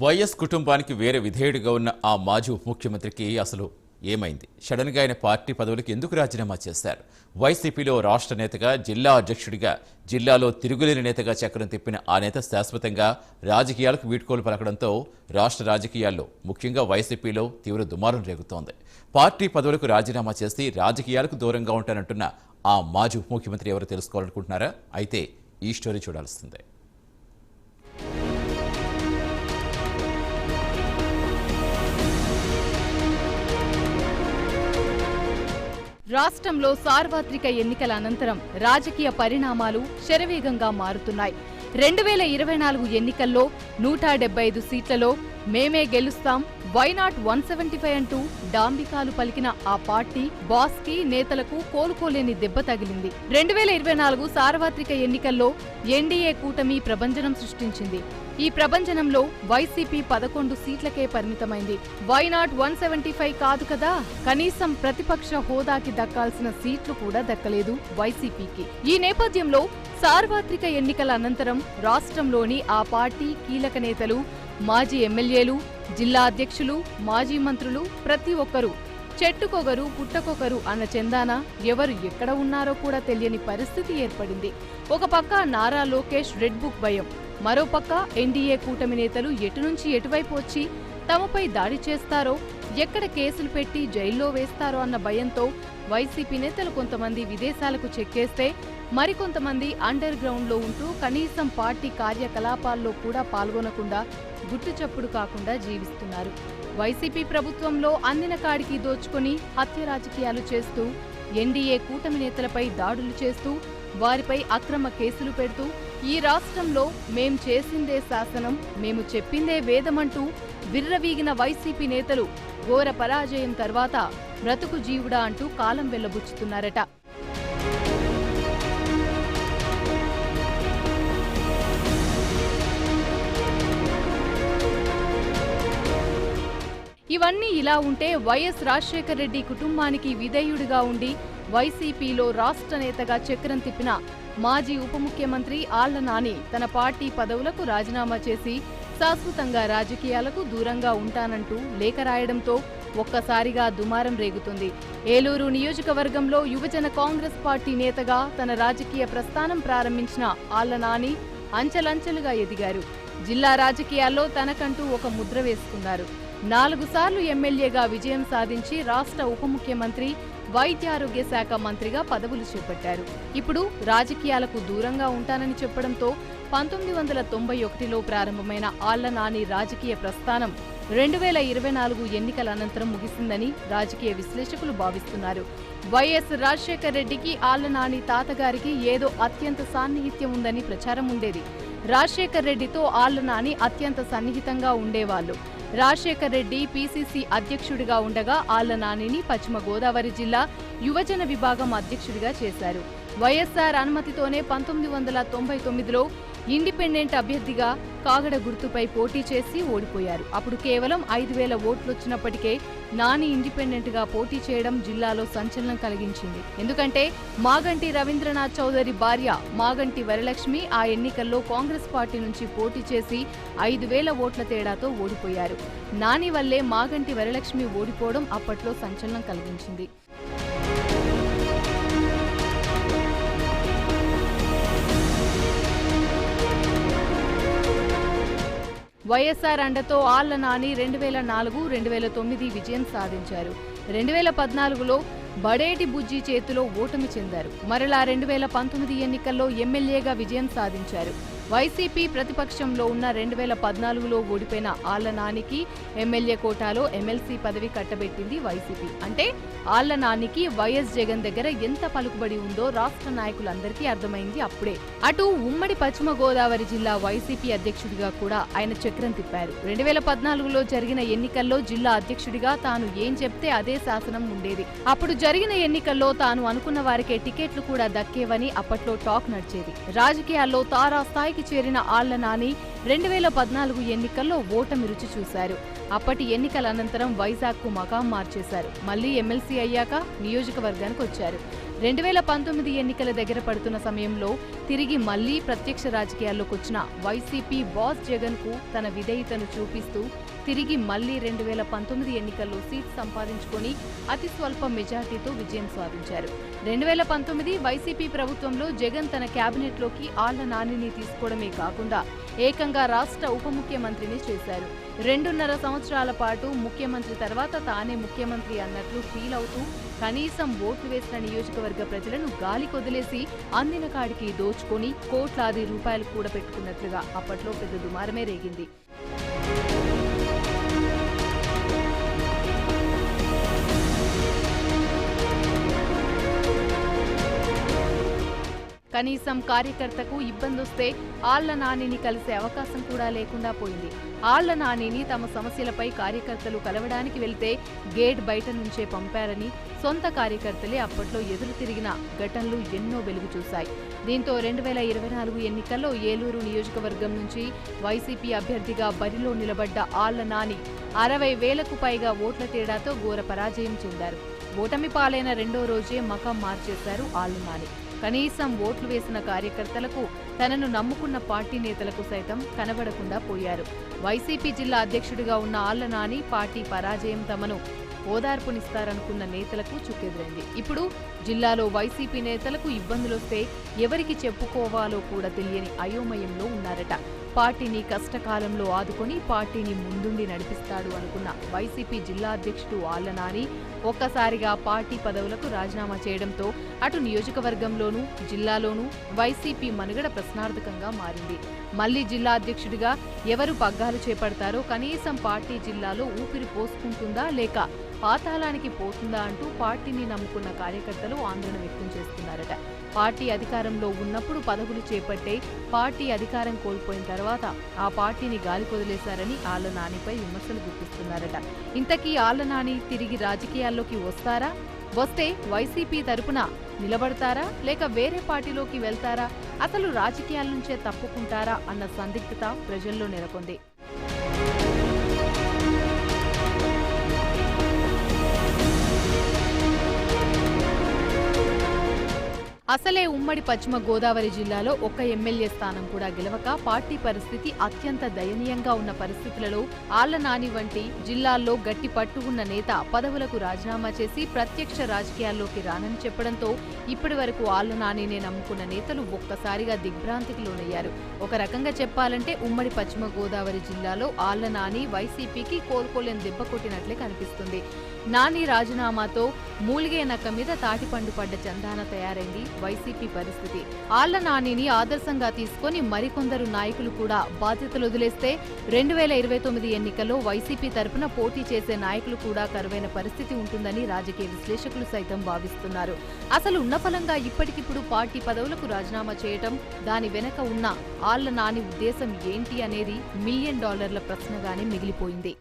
YS కుటుంబానికి వేరే విధేయుడిగా ఉన్న ఆ మాజీ ఉప ముఖ్యమంత్రికి అసలు ఏమైంది? సడన్గా ఆయన పార్టీ పదవులకు ఎందుకు రాజీనామా చేశారు? వైసీపీలో రాష్ట్ర నేతగా, జిల్లా అధ్యక్షుడిగా, జిల్లాలో తిరుగులేని నేతగా చక్రం తిప్పిన ఆ నేత శాశ్వతంగా రాజకీయాలకు వీడ్కోలు పలకడంతో రాష్ట్ర రాజకీయాల్లో, ముఖ్యంగా వైసీపీలో తీవ్ర దుమారం రేగుతోంది. పార్టీ పదవులకు రాజీనామా చేసి రాజకీయాలకు దూరంగా ఉంటానంటున్న ఆ మాజీ ఉప ముఖ్యమంత్రి ఎవరో తెలుసుకోవాలనుకుంటున్నారా? అయితే ఈ స్టోరీ చూడాల్సిందే. రాష్ట్రంలో సార్వత్రిక ఎన్నికల అనంతరం రాజకీయ పరిణామాలు శరవేగంగా మారుతున్నాయి. 2024 ఎన్నికల్లో 175 సీట్లలో మేమే గెలుస్తాం, వైనాట్ 175 అంటూ డాంబికాలు పలికిన ఆ పార్టీ బాస్ కి, నేతలకు కోలుకోలేని దెబ్బ తగిలింది. 2024 సార్వత్రిక ఎన్నికల్లో ఎన్డీఏ కూటమి ప్రభంజనం సృష్టించింది. ఈ ప్రభంజనంలో వైసీపీ 11 సీట్లకే పరిమితమైంది. వైనాట్ 175 కాదు కదా, కనీసం ప్రతిపక్ష హోదాకి దక్కాల్సిన సీట్లు కూడా దక్కలేదు వైసీపీకి. ఈ నేపథ్యంలో సార్వత్రిక ఎన్నికల అనంతరం రాష్ట్రంలోని ఆ పార్టీ కీలక నేతలు, మాజీ ఎమ్మెల్యేలు, జిల్లా అధ్యక్షులు, మాజీ మంత్రులు ప్రతి ఒక్కరూ చెట్టుకొగరు పుట్టకొకరు అన్న చందాన ఎవరు ఎక్కడ ఉన్నారో కూడా తెలియని పరిస్థితి ఏర్పడింది. ఒక పక్క నారా లోకేష్ రెడ్ బుక్ భయం, మరోపక్క ఎన్డీఏ కూటమి నేతలు ఎటు నుంచి ఎటువైపు వచ్చి తమపై దాడి చేస్తారో, ఎక్కడ కేసులు పెట్టి జైల్లో వేస్తారో అన్న భయంతో వైసీపీ నేతలు కొంతమంది విదేశాలకు చెక్కేస్తే, మరికొంతమంది అండర్ గ్రౌండ్ లో ఉంటూ కనీసం పార్టీ కార్యకలాపాల్లో కూడా పాల్గొనకుండా గుట్టుచప్పుడు కాకుండా జీవిస్తున్నారు. వైసీపీ ప్రభుత్వంలో అందిన కాడికి దోచుకుని హత్య రాజకీయాలు చేస్తూ, ఎన్డీఏ కూటమి నేతలపై దాడులు చేస్తూ, వారిపై అక్రమ కేసులు పెడుతూ, ఈ రాష్ట్రంలో మేం చేసిందే శాసనం, మేము చెప్పిందే వేదమంటూ విర్రవీగిన వైసీపీ నేతలు ఘోర పరాజయం తర్వాత బ్రతుకు జీవుడా అంటూ కాలం వెళ్లబుచ్చుతున్నారట. ఇవన్నీ ఇలా ఉంటే వైఎస్ రాజశేఖర్ రెడ్డి కుటుంబానికి విధేయుడిగా ఉండి వైసీపీలో రాష్ట్ర నేతగా చక్రం తిప్పిన మాజీ ఉప ముఖ్యమంత్రి ఆళ్ల నాని తన పార్టీ పదవులకు రాజీనామా చేసి శాశ్వతంగా రాజకీయాలకు దూరంగా ఉంటానంటూ లేఖ రాయడంతో ఒక్కసారిగా దుమారం రేగుతుంది. ఏలూరు నియోజకవర్గంలో యువజన కాంగ్రెస్ పార్టీ నేతగా తన రాజకీయ ప్రస్థానం ప్రారంభించిన ఆళ్ల నాని అంచెలంచెలుగా ఎదిగారు. జిల్లా రాజకీయాల్లో తనకంటూ ఒక ముద్ర వేసుకున్నారు. 4 సార్లు ఎమ్మెల్యేగా విజయం సాధించి రాష్ట్ర ఉప ముఖ్యమంత్రి, వైద్యారోగ్య శాఖ మంత్రిగా పదవులు చేపట్టారు. ఇప్పుడు రాజకీయాలకు దూరంగా ఉంటానని చెప్పడంతో 1991లో ప్రారంభమైన ఆళ్ల నాని రాజకీయ ప్రస్థానం 2024 ఎన్నికల అనంతరం ముగిసిందని రాజకీయ విశ్లేషకులు భావిస్తున్నారు. వైఎస్ రాజశేఖర్ రెడ్డికి ఆళ్ల నాని తాతగారికి ఏదో అత్యంత సాన్నిహిత్యం ఉందని ప్రచారం ఉండేది. రాజశేఖర్ రెడ్డితో ఆళ్ల నాని అత్యంత సన్నిహితంగా ఉండేవాళ్లు. రాజశేఖర్ రెడ్డి పీసీసీ అధ్యక్షుడిగా ఉండగా ఆళ్ల నానిని పశ్చిమ గోదావరి జిల్లా యువజన విభాగం అధ్యక్షుడిగా చేశారు. వైఎస్ఆర్ అనుమతితోనే 1999లో ఇండిపెండెంట్ అభ్యర్థిగా కాగడ గుర్తుపై పోటీ చేసి ఓడిపోయారు. అప్పుడు కేవలం 5,000 ఓట్లొచ్చినప్పటికే నాని ఇండిపెండెంట్ గా పోటీ చేయడం జిల్లాలో సంచలనం కలిగించింది. ఎందుకంటే మాగంటి రవీంద్రనాథ్ చౌదరి భార్య మాగంటి వరలక్ష్మి ఆ ఎన్నికల్లో కాంగ్రెస్ పార్టీ నుంచి పోటీ చేసి 5,000 ఓట్ల తేడాతో ఓడిపోయారు. నాని వల్లే మాగంటి వరలక్ష్మి ఓడిపోవడం అప్పట్లో సంచలనం కలిగించింది. వైఎస్ఆర్ అండతో ఆళ్ల నాని 2004, 2009 విజయం సాధించారు. 2014లో బడేటి బుజ్జి చేతిలో ఓటమి చెందారు. మరలా 2019 ఎన్నికల్లో ఎమ్మెల్యేగా విజయం సాధించారు. వైసీపీ ప్రతిపక్షంలో ఉన్న 2014లో ఓడిపోయిన ఆళ్ల నానికి ఎమ్మెల్యే కోటాలో ఎమ్మెల్సీ పదవి కట్టబెట్టింది వైసీపీ. అంటే ఆళ్ల నానికి వైఎస్ జగన్ దగ్గర ఎంత పలుకుబడి ఉందో రాష్ట్ర నాయకులందరికీ అర్థమైంది అప్పుడే. అటు ఉమ్మడి పశ్చిమ గోదావరి జిల్లా వైసీపీ అధ్యక్షుడిగా కూడా ఆయన చక్రం తిప్పారు. 2014లో జరిగిన ఎన్నికల్లో జిల్లా అధ్యక్షుడిగా తాను ఏం చెప్తే అదే శాసనం ఉండేది. అప్పుడు జరిగిన ఎన్నికల్లో తాను అనుకున్న వారికే టికెట్లు కూడా దక్కేవని అప్పట్లో టాక్ నడిచేది. రాజకీయాల్లో తారా స్థాయికి చేరిన ఆళ్ల నాని 2014 ఎన్నికల్లో ఓటమి రుచి చూశారు. అప్పటి ఎన్నికల అనంతరం వైజాగ్కు మకాం మార్చేశారు. మళ్లీ ఎమ్మెల్సీ అయ్యాక నియోజకవర్గానికి వచ్చారు. 2019 ఎన్నికల దగ్గర పడుతున్న సమయంలో తిరిగి మళ్లీ ప్రత్యక్ష రాజకీయాల్లోకి వచ్చిన వైసీపీ బాస్ జగన్కు తన విధేయతను చూపిస్తూ తిరిగి మళ్లీ 2019 ఎన్నికల్లో సీట్ సంపాదించుకొని అతి స్వల్ప మెజార్టీతో విజయం సాధించారు. 2019 వైసీపీ ప్రభుత్వంలో జగన్ తన కేబినెట్లోకి ఆళ్ల నానిని తీసుకోవడమే కాకుండా ఏకంగా రాష్ట్ర ఉప ముఖ్యమంత్రిని చేశారు. 2.5 సంవత్సరాల పాటు ముఖ్యమంత్రి తర్వాత తానే ముఖ్యమంత్రి అన్నట్లు ఫీల్ అవుతూ కనీసం ఓట్లు వేసిన నియోజకవర్గ ప్రజలను గాలి కొదిలేసి అందిన కాడికి దోచుకొని కోట్లాది రూపాయలు కూడా పెట్టుకున్నట్లుగా అప్పట్లో పెద్ద దుమారమే రేగింది. కనీసం కార్యకర్తకు ఇబ్బందొస్తే ఆళ్ల నానిని కలిసే అవకాశం కూడా లేకుండా పోయింది. ఆళ్ల నానిని తమ సమస్యలపై కార్యకర్తలు కలవడానికి వెళ్తే గేట్ బయట నుంచే పంపారని సొంత కార్యకర్తలే అప్పట్లో ఎదురు తిరిగిన ఘటనలు ఎన్నో వెలుగు చూశాయి. దీంతో 2024 ఎన్నికల్లో ఏలూరు నియోజకవర్గం నుంచి వైసీపీ అభ్యర్థిగా బరిలో నిలబడ్డ ఆళ్ల నాని 60,000కు పైగా ఓట్ల తేడాతో ఘోర పరాజయం చెందారు. ఓటమి పాలైన రెండో రోజే మకాం మార్చేశారు ఆళ్ల నాని. కనీసం ఓట్లు వేసిన కార్యకర్తలకు, తనను నమ్ముకున్న పార్టీ నేతలకు సైతం కనబడకుండా పోయారు. వైసీపీ జిల్లా అధ్యక్షుడిగా ఉన్న ఆళ్ల నాని పార్టీ పరాజయం తమను ఓదార్పునిస్తారనుకున్న నేతలకు చుక్కెదురైంది. ఇప్పుడు జిల్లాలో వైసీపీ నేతలకు ఇబ్బందులొస్తే ఎవరికి చెప్పుకోవాలో కూడా తెలియని అయోమయంలో ఉన్నారట. పార్టీని కష్టకాలంలో ఆదుకొని పార్టీని ముందుండి నడిపిస్తాడు అనుకున్న వైసీపీ జిల్లా అధ్యక్షుడు ఆళ్ల నాని ఒక్కసారిగా పార్టీ పదవులకు రాజీనామా చేయడంతో అటు నియోజకవర్గంలోనూ జిల్లాలోనూ వైసీపీ మనుగడ ప్రశ్నార్థకంగా మారింది. మళ్లీ జిల్లా అధ్యక్షుడిగా ఎవరు పగ్గాలు చేపడతారో, కనీసం పార్టీ జిల్లాలో ఊపిరి పోసుకుంటుందా లేక పాతాళానికి పోతుందా అంటూ పార్టీని నమ్ముకున్న కార్యకర్తలు ఆందోళన వ్యక్తం చేస్తున్నారట. పార్టీ అధికారంలో ఉన్నప్పుడు పదవులు చేపట్టే పార్టీ అధికారం కోల్పోయిన తర్వాత ఆ పార్టీని గాలికొదిలేశారని ఆళ్ల నానిపై విమర్శలు గుర్తిస్తున్నారట. ఇంతకీ ఆళ్ల నాని తిరిగి రాజకీయాల్లోకి వస్తారా? వస్తే వైసీపీ తరపున నిలబడతారా లేక వేరే పార్టీలోకి వెళ్తారా? అసలు రాజకీయాల నుంచే తప్పుకుంటారా అన్న సందిగ్ధత ప్రజల్లో నెలకొంది. అసలే ఉమ్మడి పశ్చిమ గోదావరి జిల్లాలో ఒక్క ఎమ్మెల్యే స్థానం కూడా గెలవక పార్టీ పరిస్థితి అత్యంత దయనీయంగా ఉన్న పరిస్థితులలో ఆళ్ల నాని వంటి జిల్లాల్లో గట్టి పట్టు ఉన్న నేత పదవులకు రాజీనామా చేసి ప్రత్యక్ష రాజకీయాల్లోకి రానని చెప్పడంతో ఇప్పటి వరకు ఆళ్ల నానినే నమ్ముకున్న నేతలు ఒక్కసారిగా దిగ్భ్రాంతికి లోనయ్యారు. ఒక రకంగా చెప్పాలంటే ఉమ్మడి పశ్చిమ గోదావరి జిల్లాలో ఆళ్ల నాని వైసీపీకి కోలుకోలేని దెబ్బ కొట్టినట్లే కనిపిస్తుంది. నాని రాజీనామాతో మూలిగే నక్క మీద తాటిపండు పడ్డ చందాన తయారైంది వైసీపీ పరిస్థితి. ఆళ్ల నానిని ఆదర్శంగా తీసుకుని మరికొందరు నాయకులు కూడా బాధ్యతలు వదిలేస్తే 2029 ఎన్నికల్లో వైసీపీ తరపున పోటీ చేసే నాయకులు కూడా కరువైన పరిస్థితి ఉంటుందని రాజకీయ విశ్లేషకులు సైతం భావిస్తున్నారు. అసలు ఉన్నఫలంగా ఇప్పటికిప్పుడు పార్టీ పదవులకు రాజీనామా చేయటం, దాని వెనక ఉన్న ఆళ్ల నాని ఉద్దేశం ఏంటి అనేది $1 మిలియన్ ప్రశ్నగానే మిగిలిపోయింది.